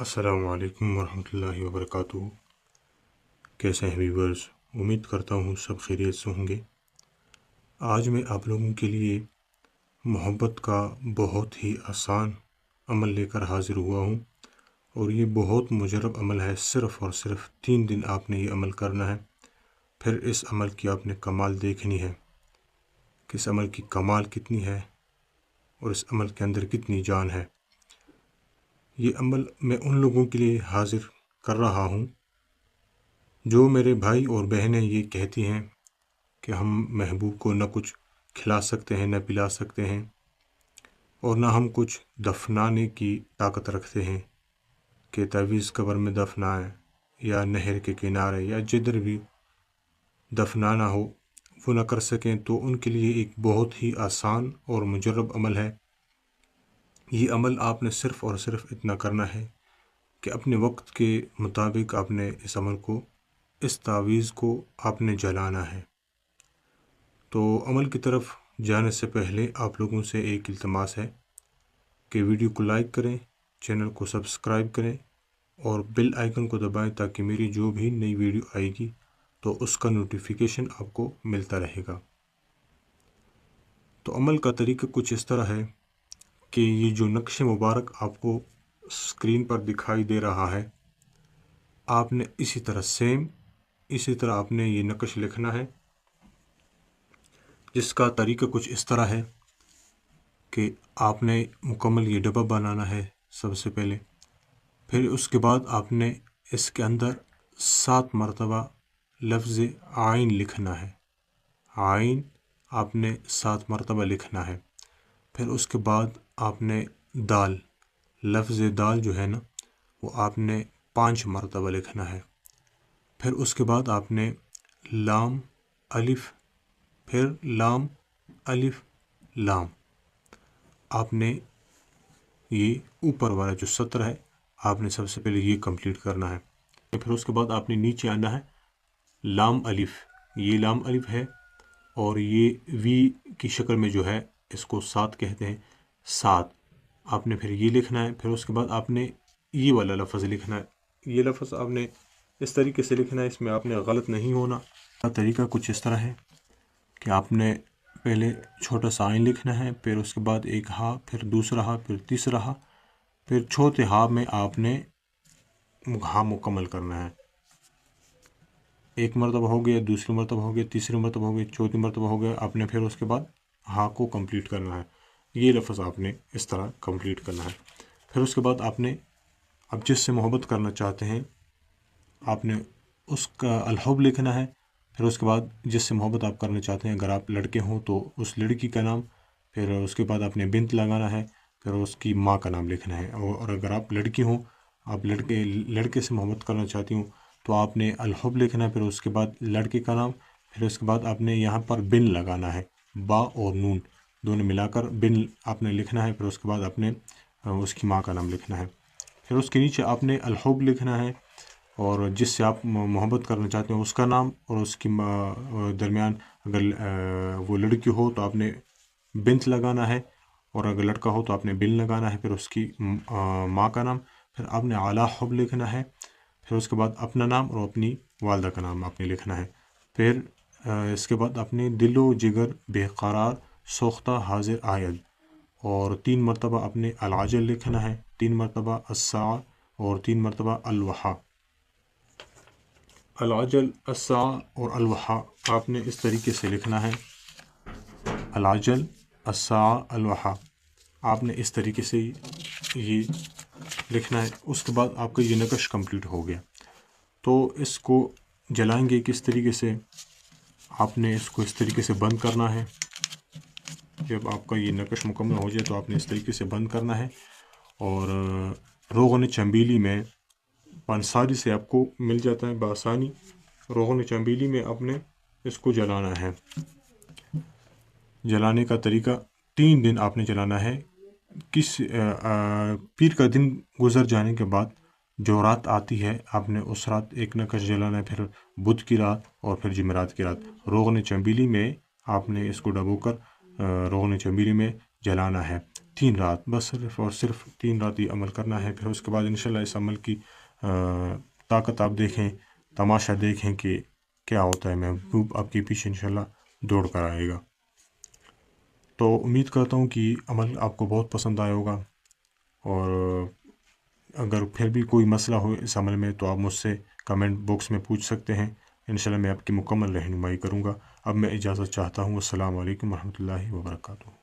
अस्सलाम वालेकुम वरहमतुल्लाहि वबरकातुहू। कैसे हैं व्यूवर्स? उम्मीद करता हूँ सब खैरियत से होंगे। आज मैं आप लोगों के लिए मोहब्बत का बहुत ही आसान अमल लेकर हाज़िर हुआ हूँ और ये बहुत मुजरब अमल है। सिर्फ़ और सिर्फ 3 दिन आपने ये अमल करना है। फिर इस अमल की आपने कमाल देखनी है कि इस अमल की कमाल कितनी है और इस अमल के अंदर कितनी जान है। ये अमल मैं उन लोगों के लिए हाज़िर कर रहा हूँ जो मेरे भाई और बहनें ये कहती हैं कि हम महबूब को न कुछ खिला सकते हैं, न पिला सकते हैं और न हम कुछ दफनाने की ताकत रखते हैं कि तावीज़ कब्र में दफनाएं या नहर के किनारे या जिधर भी दफनाना हो वो न कर सकें। तो उनके लिए एक बहुत ही आसान और मुजर्रब अमल है। ये अमल आपने सिर्फ़ और सिर्फ इतना करना है कि अपने वक्त के मुताबिक आपने इस अमल को, इस तावीज़ को आपने जलाना है। तो अमल की तरफ जाने से पहले आप लोगों से एक इल्तिमास है कि वीडियो को लाइक करें, चैनल को सब्सक्राइब करें और बेल आइकन को दबाएं ताकि मेरी जो भी नई वीडियो आएगी तो उसका नोटिफिकेशन आपको मिलता रहेगा। तो अमल का तरीका कुछ इस तरह है कि ये जो नक्श मुबारक आपको स्क्रीन पर दिखाई दे रहा है, आपने इसी तरह आपने ये नक्श लिखना है, जिसका तरीका कुछ इस तरह है कि आपने मुकम्मल ये डब्बा बनाना है सबसे पहले। फिर उसके बाद आपने इसके अंदर 7 मरतबा लफ्ज़ आइन लिखना है। आइन आपने 7 मरतबा लिखना है। फिर उसके बाद आपने दाल, लफ्ज़ दाल जो है ना, वो आपने 5 मरतबा लिखना है। फिर उसके बाद आपने लाम अलिफ, फिर लाम अलिफ लाम, आपने ये ऊपर वाला जो सत्र है आपने सबसे पहले ये कंप्लीट करना है। फिर उसके बाद आपने नीचे आना है लाम अलिफ, ये लाम अलिफ है और ये वी की शक्ल में जो है इसको 7 कहते हैं, 7 आपने फिर ये लिखना है। फिर उसके बाद आपने ये वाला लफ्ज़ लिखना है। ये लफ्ज़ आपने इस तरीके से लिखना है, इसमें आपने गलत नहीं होना। तरीका कुछ इस तरह है कि आपने पहले छोटा सा आइन लिखना है, फिर उसके बाद एक हा, फिर दूसरा हा, फिर तीसरा हा, फिर चौथे हा में आपने हा मुकम्मल करना है। एक मरतबा हो गया, दूसरी मरतबा हो गया, तीसरी मरतबा हो गया, चौथी मरतबा हो गया, आपने फिर उसके बाद हा को कंप्लीट करना है। ये लफ्ज़ आपने इस तरह कंप्लीट करना है। फिर उसके बाद आपने अब जिससे मोहब्बत करना चाहते हैं आपने उसका अलहुब लिखना है। फिर उसके बाद जिससे मोहब्बत आप करना चाहते हैं, अगर आप लड़के हों तो उस लड़की का नाम, फिर उसके बाद आपने बिन्त लगाना है, फिर उसकी माँ का नाम लिखना है। और अगर आप लड़की हों, आप लड़के से मोहब्बत करना चाहती हूँ तो आपने अलहुब लिखना है, फिर उसके बाद लड़के का नाम, फिर उसके बाद आपने यहाँ पर बिन लगाना है, बा और नून दोनों मिलाकर बिन आपने लिखना है। फिर उसके बाद आपने उसकी माँ का नाम लिखना है। फिर उसके नीचे आपने अलहुब लिखना है और जिससे आप मोहब्बत करना चाहते हैं उसका नाम, और उसकी दरमियान अगर वो लड़की हो तो आपने बिन्त लगाना है और अगर लड़का हो तो आपने बिन लगाना है, फिर उसकी माँ का नाम, फिर आपने आला हुब लिखना है। फिर उसके बाद अपना नाम और अपनी वालदा का नाम आपने लिखना है। फिर इसके बाद अपने दिलो जिगर बेकरार सोख्ता हाजिर आयद, और 3 मरतबा अपने अलाजल लिखना है, 3 मरतबा अस्सा और 3 मरतबा अलवहा। अलाजल, अस्सा और अलवहा आपने इस तरीके से लिखना है। अलाजल, अस्सा, अलवहा आपने इस तरीके से ये लिखना है। उसके बाद आपका ये नक्श कंप्लीट हो गया। तो इसको जलाएंगे किस तरीके से? आपने इसको इस तरीके से बंद करना है। जब आपका ये नक्श मुकम्मल हो जाए तो आपने इस तरीके से बंद करना है। और रोगन चंबीली में पंसारी से आपको मिल जाता है बआसानी। रोगन चंबीली में आपने इसको जलाना है। जलाने का तरीका 3 दिन आपने जलाना है। पीर का दिन गुजर जाने के बाद जो रात आती है आपने उस रात एक नक्श जलाना है, फिर बुध की रात और फिर जुमेरात की रात। रोगन चंबीली में आपने इसको डबोकर रोगन चंबीली में जलाना है। 3 رات، بس صرف اور صرف 3 رات یہ عمل کرنا ہے. پھر اس کے بعد انشاءاللہ اس عمل کی طاقت آپ دیکھیں، تماشا دیکھیں کہ کیا ہوتا ہے. محبوب آپ کے پیچھے انشاءاللہ دوڑ کر آئے گا. تو امید کرتا ہوں کہ عمل آپ کو بہت پسند آیا ہوگا، اور اگر پھر بھی کوئی مسئلہ ہو اس عمل میں تو آپ مجھ سے کمنٹ باکس میں پوچھ سکتے ہیں. انشاءاللہ میں آپ کی مکمل رہنمائی کروں گا. اب میں اجازت چاہتا ہوں. السلام علیکم ورحمۃ اللہ وبرکاتہ.